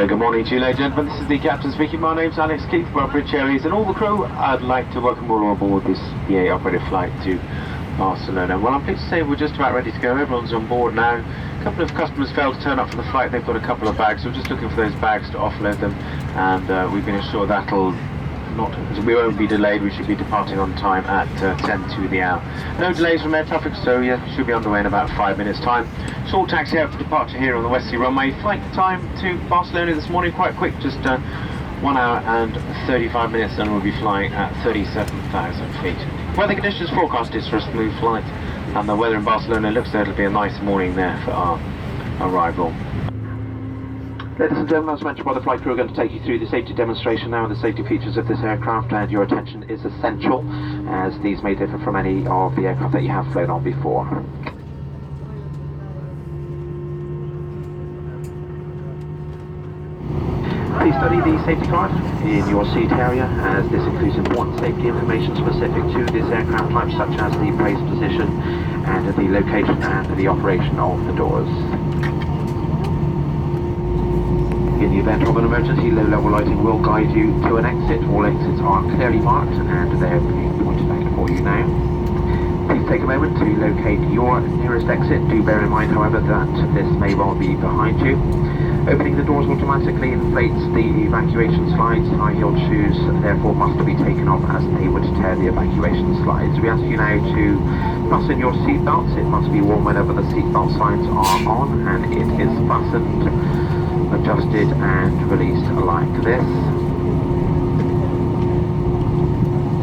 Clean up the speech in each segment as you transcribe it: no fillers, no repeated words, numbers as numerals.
Hello, good morning to you, ladies and gentlemen. This is the captain speaking. My name's Alex Keith from British Airways, and all the crew. I'd like to welcome all on board this BA operated flight to Barcelona. Well, I'm pleased to say we're just about ready to go. Everyone's on board now. A couple of customers failed to turn up for the flight. They've got a couple of bags. We're just looking for those bags to offload them, and we've been assured that'll we won't be delayed. We should be departing on time at 10 to the hour. No delays from air traffic, so yeah, should be underway in about 5 minutes time. Short taxi out for departure here on the West Sea runway. Flight time to Barcelona this morning quite quick, just 1 hour and 35 minutes, and we'll be flying at 37,000 feet. Weather conditions forecast is for a smooth flight, and the weather in Barcelona looks like it'll be a nice morning there for our arrival. Ladies and gentlemen, as mentioned by the flight crew, we're going to take you through the safety demonstration now and the safety features of this aircraft, and your attention is essential as these may differ from any of the aircraft that you have flown on before. Please study the safety card in your seat area, as this includes important safety information specific to this aircraft type, such as the brace position and the location and the operation of the doors. In the event of an emergency, low-level lighting will guide you to an exit. All exits are clearly marked and they're being pointed out for you now. Please take a moment to locate your nearest exit. Do bear in mind, however, that this may well be behind you. Opening the doors automatically inflates the evacuation slides. High-heeled shoes therefore must be taken off as they would tear the evacuation slides. We ask you now to fasten your seat belts. It must be worn whenever the seat belt signs are on, and it is fastened, adjusted and released like this.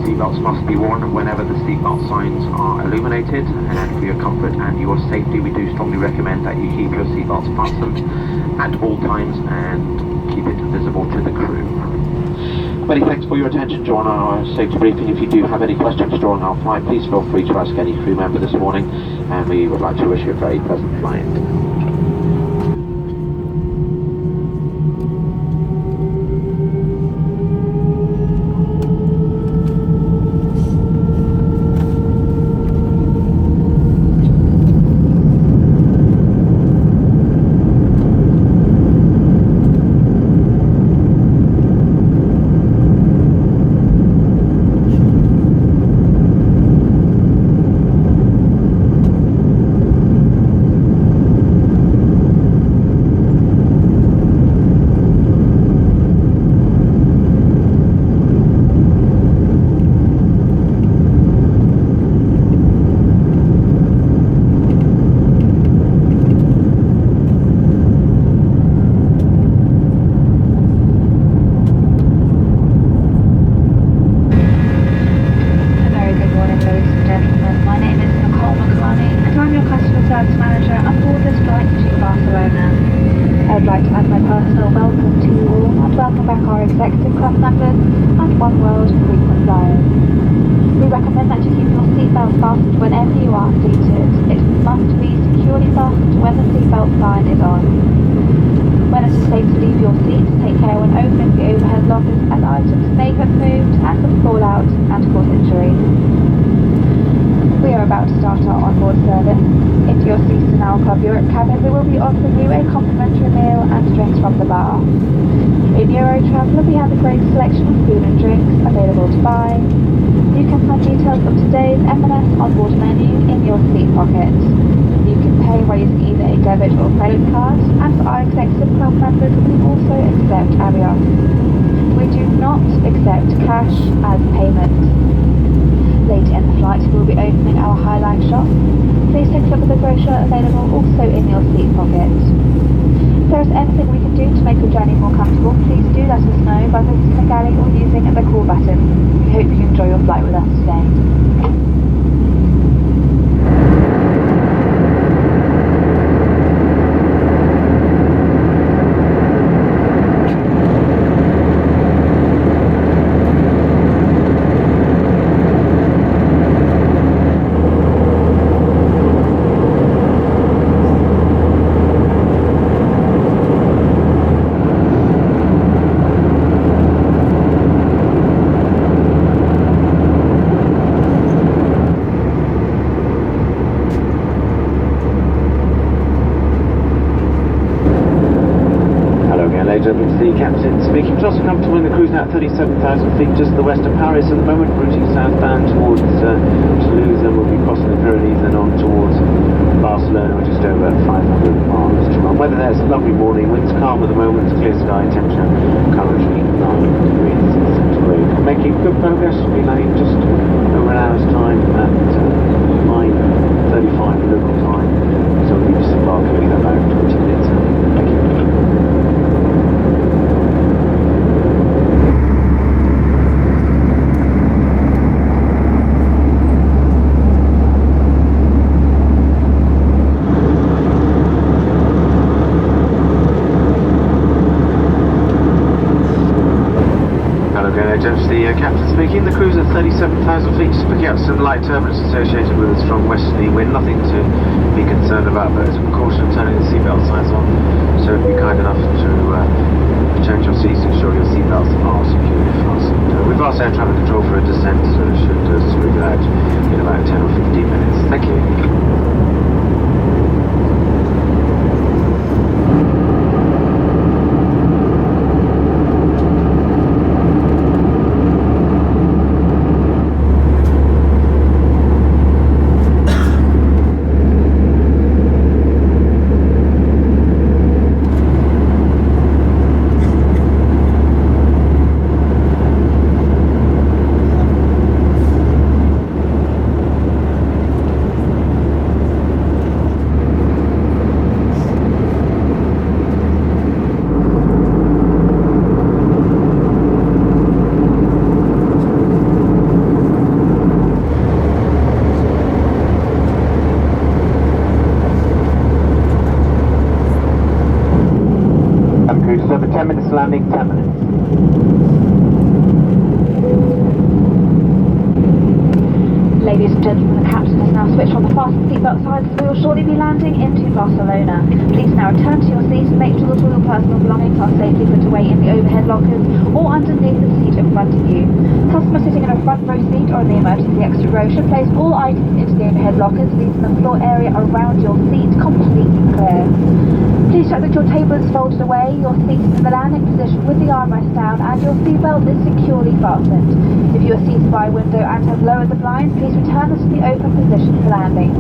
Seatbelts must be worn whenever the seatbelt signs are illuminated, and for your comfort and your safety we do strongly recommend that you keep your seatbelts fastened at all times and keep it visible to the crew. Many thanks for your attention during our safety briefing. If you do have any questions during our flight, please feel free to ask any crew member this morning, and we would like to wish you a very pleasant flight. Debit or credit card, and for our executive club members we also accept Avión. We do not accept cash as payment. Later in the flight we will be opening our highlight shop. Please take a look at the brochure available also in your seat pocket. If there is anything we can do to make your journey more comfortable, please do let us know by visiting the galley or using the call button. We hope you enjoy your flight with us today. the captain speaking. Just comfortable in the cruise now at 37,000 feet, just to the west of Paris at the moment, routing southbound towards Toulouse, and we'll be crossing the Pyrenees and on towards Barcelona. We're just over 500 miles to run. Weather there, it's a lovely morning, winds calm at the moment, clear sky, temperature currently 9 degrees centigrade. Making good progress, we'll be landing just over an hour's time at 9:35 local time, so we'll be disembarking in about 20 minutes. Thank you. The captain speaking. The cruise at 37,000 feet, just picking up some light turbulence associated with a strong westerly wind. Nothing to be concerned about, but as a precaution, turning the seatbelt signs on. So be kind enough to change your seats, ensure your seatbelts are securely fastened. We've asked air traffic control for a descent, so it should smooth out in about 10 or 15 minutes. Thank you. Landing 10 minutes. Ladies and gentlemen, the captain has now switched on the fasten seatbelt signs, as we will shortly be landing into Barcelona. Please now return to your seats and make sure that all your personal belongings are safely put away in the overhead lockers or underneath the seat in front of you. Customers sitting in a front row seat or in the emergency extra row should place all items into the overhead lockers, leaving the floor area around your seat completely clear. Please check that your table is folded away, your seat is in the landing position with the armrest down, and your seatbelt is securely fastened. If you are seated by a window and have lowered the blinds, please return this to the open position for landing.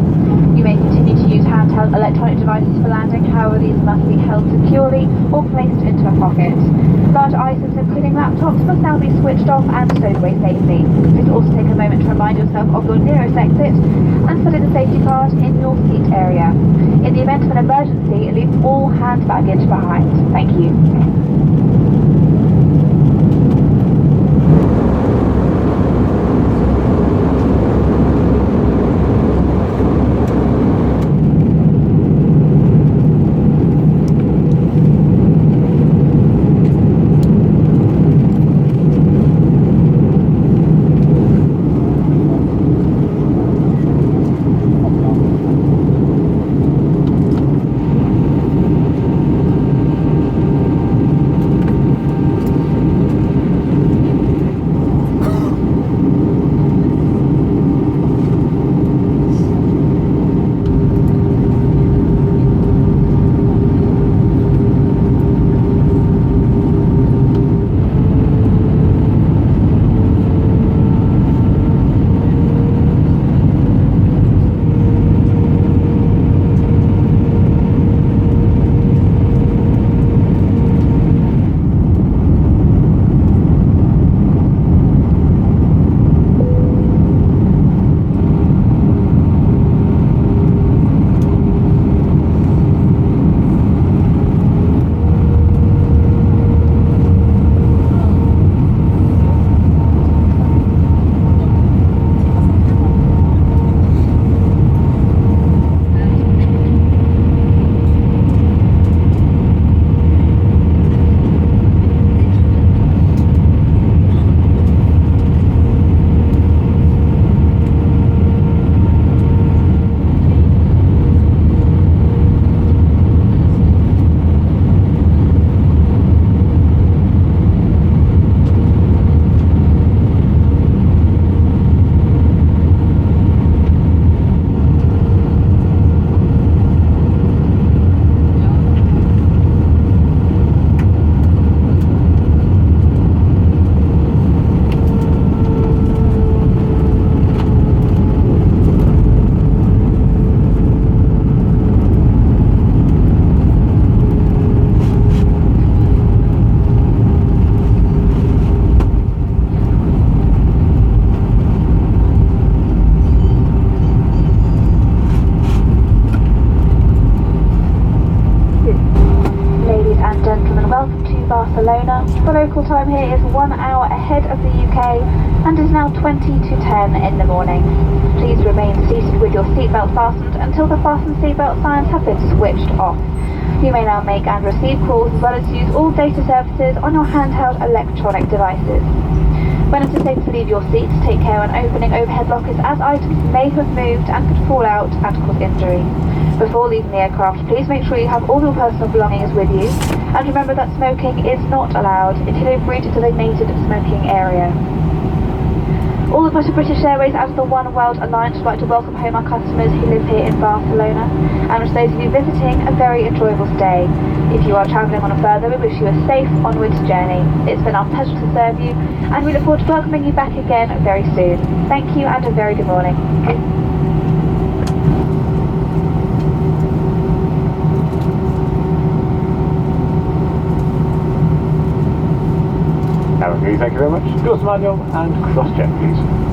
You may continue to use handheld electronic devices for landing, however these must be held securely or placed into a pocket. Large items, including laptops, must now be switched off and stowed away safely. Please also take a moment to remind yourself of your nearest exit and put in the safety card in your seat area. In the event of an emergency, leave all hand baggage behind. Thank you. Barcelona. The local time here is 1 hour ahead of the UK and is now 20 to 10 in the morning. Please remain seated with your seatbelt fastened until the fasten seatbelt signs have been switched off. You may now make and receive calls as well as use all data services on your handheld electronic devices. When it is safe to leave your seats, take care when opening overhead lockers as items may have moved and could fall out and cause injury. Before leaving the aircraft, please make sure you have all your personal belongings with you, and remember that smoking is not allowed until you've reached a designated smoking area. All of us at British Airways as the One World Alliance would like to welcome home our customers who live here in Barcelona, and wish those of you visiting a very enjoyable stay. If you are travelling on a further, we wish you a safe onwards journey. It's been our pleasure to serve you, and we look forward to welcoming you back again very soon. Thank you and a very good morning. Thank you very much. Doors manual and cross-check, please.